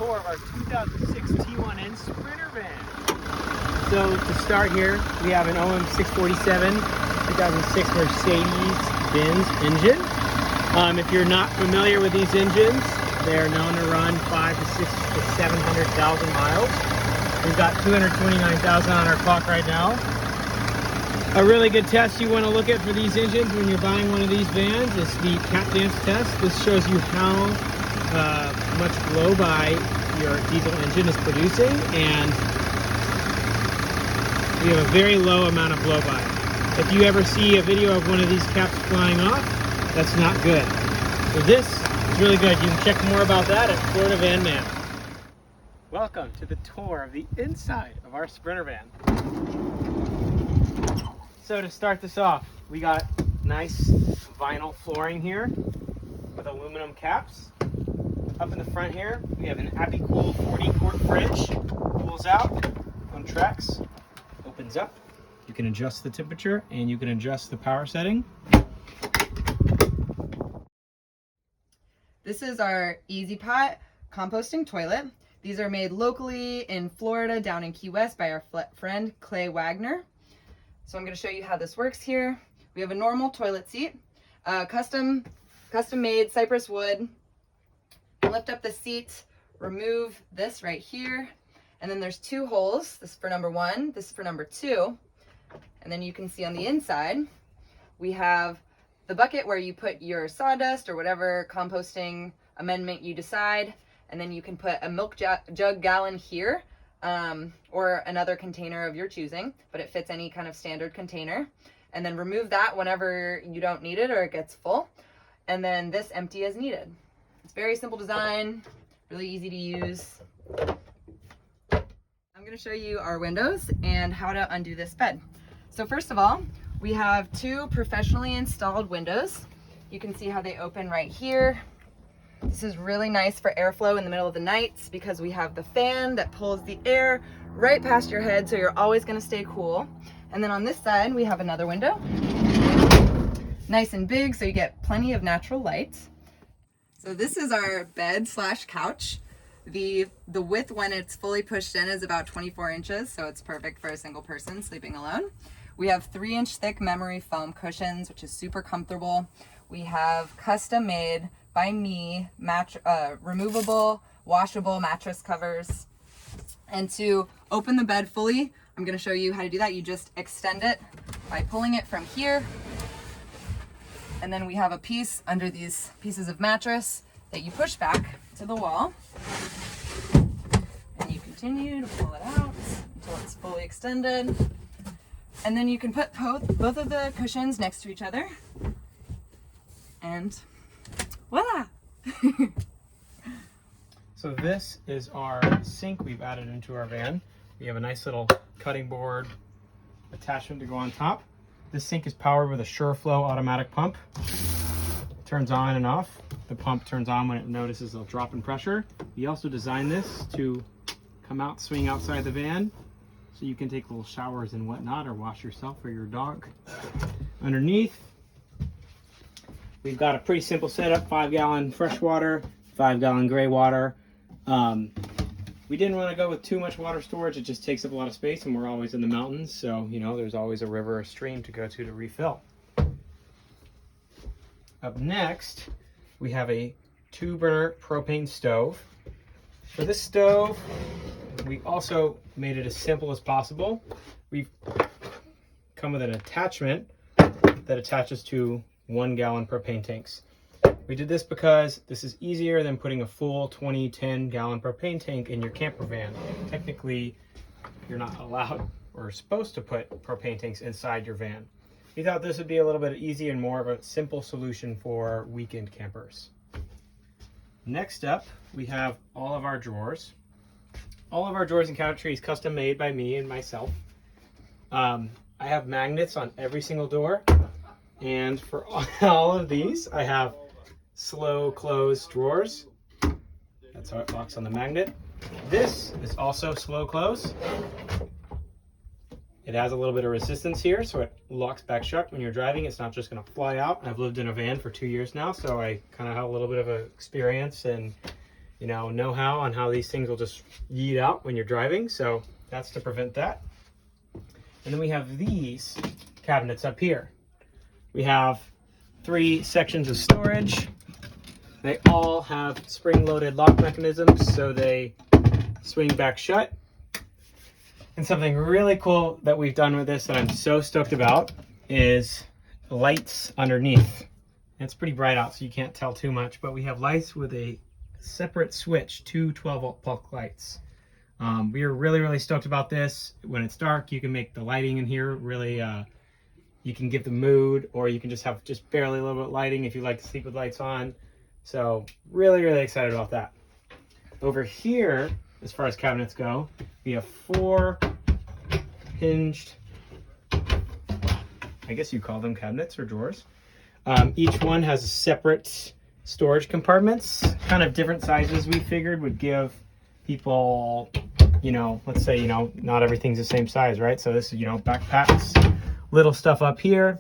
tour of our 2006 T1N Sprinter van. So to start here, we have an OM647 2006 Mercedes-Benz engine. If you're not familiar with these engines, they are known to run 500 to 600 to 700,000 miles. We've got 229,000 on our clock right now. A really good test you want to look at for these engines when you're buying one of these vans is the cap dance test. This shows you how much blow-by your diesel engine is producing, and we have a very low amount of blow-by. If you ever see a video of one of these caps flying off, that's not good. So this is really good. You can check more about that at Florida Van Man. Welcome to the tour of the inside of our Sprinter van. So to start this off, we got nice vinyl flooring here with aluminum caps. Up in the front here, we have an Apicool 40-quart fridge. Pulls out on tracks, opens up. You can adjust the temperature and you can adjust the power setting. This is our Easy Pot composting toilet. These are made locally in Florida, down in Key West, by our friend Clay Wagner. So I'm going to show you how this works here. We have a normal toilet seat, custom made cypress wood. Lift up the seat, remove this right here, and then there's two holes. This is for number one, this is for number two. And then you can see on the inside, we have the bucket where you put your sawdust or whatever composting amendment you decide. And then you can put a milk jug gallon here, or another container of your choosing, but it fits any kind of standard container. And then remove that whenever you don't need it or it gets full. And then this empty as needed. It's very simple design, really easy to use. I'm going to show you our windows and how to undo this bed. So first of all, we have two professionally installed windows. You can see how they open right here. This is really nice for airflow in the middle of the nights because we have the fan that pulls the air right past your head, so you're always going to stay cool. And then on this side, we have another window. Nice and big, so you get plenty of natural light. So this is our bed / couch. The width when it's fully pushed in is about 24 inches, so it's perfect for a single person sleeping alone. We have 3-inch thick memory foam cushions, which is super comfortable. We have custom made by me removable, washable mattress covers. And to open the bed fully, I'm going to show you how to do that. You just extend it by pulling it from here. And then we have a piece under these pieces of mattress that you push back to the wall. And you continue to pull it out until it's fully extended. And then you can put both of the cushions next to each other. And voila! So this is our sink we've added into our van. We have a nice little cutting board attachment to go on top. This sink is powered with a SureFlow automatic pump. It turns on and off. The pump turns on when it notices a drop in pressure. We also designed this to come out, swing outside the van, so you can take little showers and whatnot, or wash yourself or your dog. Underneath, we've got a pretty simple setup: 5-gallon fresh water, 5-gallon gray water. We didn't want to go with too much water storage. It just takes up a lot of space, and we're always in the mountains, so you know there's always a river or stream to go to refill. Up next, we have a 2-burner propane stove. For this stove, we also made it as simple as possible. We've come with an attachment that attaches to 1-gallon propane tanks. We did this because this is easier than putting a full 10-gallon propane tank in your camper van. Technically, you're not allowed or supposed to put propane tanks inside your van. We thought this would be a little bit easier and more of a simple solution for weekend campers. Next up, we have all of our drawers. All of our drawers and cabinetry custom made by me and myself. I have magnets on every single door. And for all of these, I have slow close drawers. That's how it locks on the magnet. This is also slow close. It has a little bit of resistance here, so it locks back shut when you're driving. It's not just going to fly out. I've lived in a van for 2 years now, so I kind of have a little bit of experience in know-how on how these things will just yeet out when you're driving. So that's to prevent that. And then we have these cabinets up here. We have 3 sections of storage. They all have spring-loaded lock mechanisms, so they swing back shut. And something really cool that we've done with this that I'm so stoked about is lights underneath. It's pretty bright out, so you can't tell too much, but we have lights with a separate switch, 2 12-volt plug lights. We are really stoked about this. When it's dark, you can make the lighting in here really, you can give the mood, or you can just have just barely a little bit of lighting if you like to sleep with lights on. So really excited about that. Over here, as far as cabinets go, we have 4 hinged, I guess you call them cabinets or drawers. Each one has a separate storage compartments, kind of different sizes we figured would give people, let's say, not everything's the same size, right? So this is, backpacks, little stuff up here,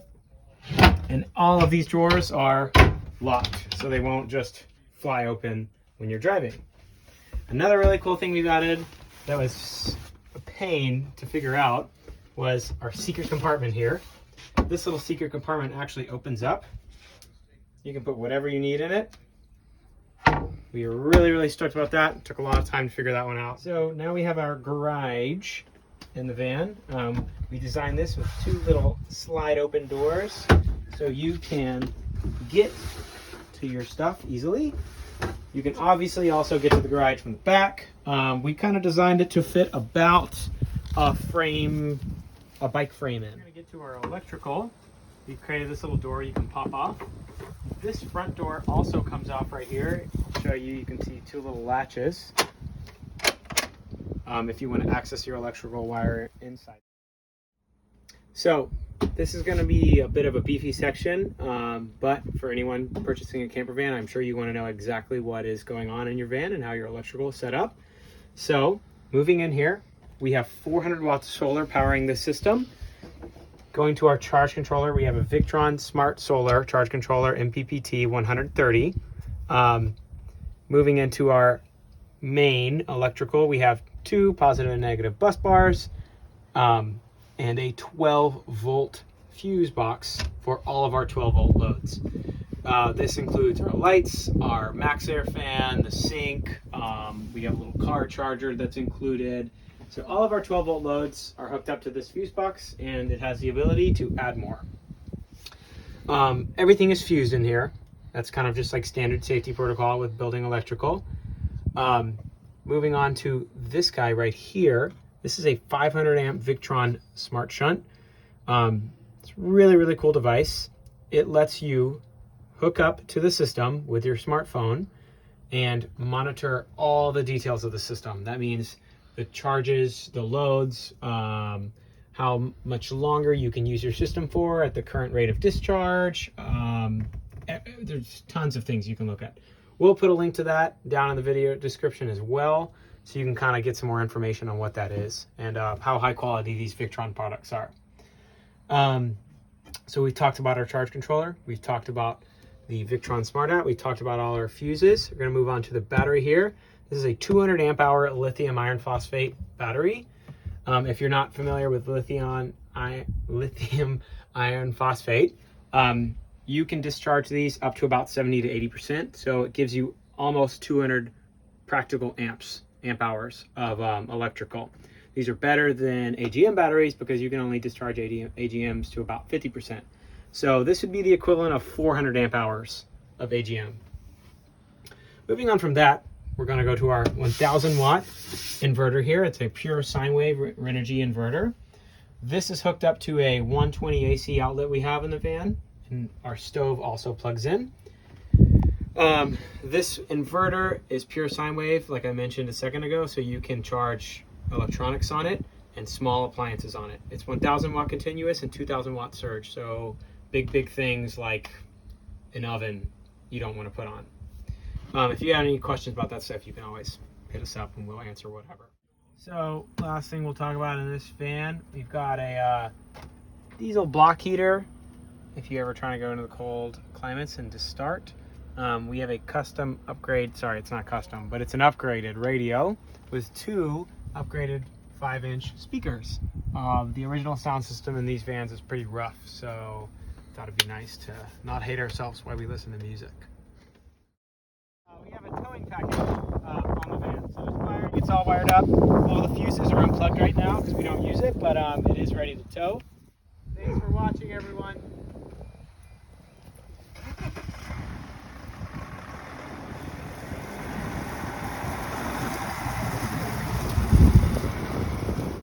and all of these drawers are locked, so they won't just fly open when you're driving. Another really cool thing we've added that was a pain to figure out was our secret compartment here. This little secret compartment actually opens up. You can put whatever you need in it. We are really stoked about that. It took a lot of time to figure that one out. So now we have our garage in the van. We designed this with 2 little slide open doors, so you can get to your stuff easily. You can obviously also get to the garage from the back. We kind of designed it to fit about a bike frame in. We're gonna get to our electrical. We've created this little door you can pop off. This front door also comes off right here. I'll show you, you can see 2 little latches. If you want to access your electrical wire inside. So this is going to be a bit of a beefy section, but for anyone purchasing a camper van, I'm sure you want to know exactly what is going on in your van and how your electrical is set up. So moving in here, we have 400 watts of solar powering this system. Going to our charge controller, we have a Victron Smart Solar Charge Controller MPPT 130. Moving into our main electrical, we have 2 positive and negative bus bars, and a 12-volt fuse box for all of our 12-volt loads. This includes our lights, our max air fan, the sink. We have a little car charger that's included. So all of our 12-volt loads are hooked up to this fuse box, and it has the ability to add more. Everything is fused in here. That's kind of just like standard safety protocol with building electrical. Moving on to this guy right here. This is a 500 amp Victron Smart Shunt. It's a really cool device. It lets you hook up to the system with your smartphone and monitor all the details of the system. That means the charges, the loads, how much longer you can use your system for at the current rate of discharge. There's tons of things you can look at. We'll put a link to that down in the video description as well, so you can kind of get some more information on what that is and how high quality these Victron products are. So we talked about our charge controller. We've talked about the Victron Smart App. We talked about all our fuses. We're going to move on to the battery here. This is a 200 amp hour lithium iron phosphate battery. If you're not familiar with lithium iron phosphate, you can discharge these up to about 70 to 80%. So it gives you almost 200 practical amp hours of electrical. These are better than AGM batteries because you can only discharge AGMs to about 50%. So this would be the equivalent of 400 amp hours of AGM. Moving on from that, we're going to go to our 1000 watt inverter here. It's a pure sine wave Renogy inverter. This is hooked up to a 120 AC outlet we have in the van, and our stove also plugs in. This inverter is pure sine wave, like I mentioned a second ago, so you can charge electronics on it and small appliances on it. It's 1000 watt continuous and 2000 watt surge, so big things like an oven you don't want to put on. If you have any questions about that stuff, you can always hit us up and we'll answer whatever. So last thing we'll talk about in this van, we've got a diesel block heater. If you ever trying to go into the cold climates and to start, we have a custom upgrade. Sorry, it's not custom, but it's an upgraded radio with 2 upgraded 5-inch speakers. The original sound system in these vans is pretty rough, so I thought it'd be nice to not hate ourselves while we listen to music. We have a towing package on the van, so it's all wired up. All the fuses are unplugged right now because we don't use it, but it is ready to tow. Thanks for watching, everyone.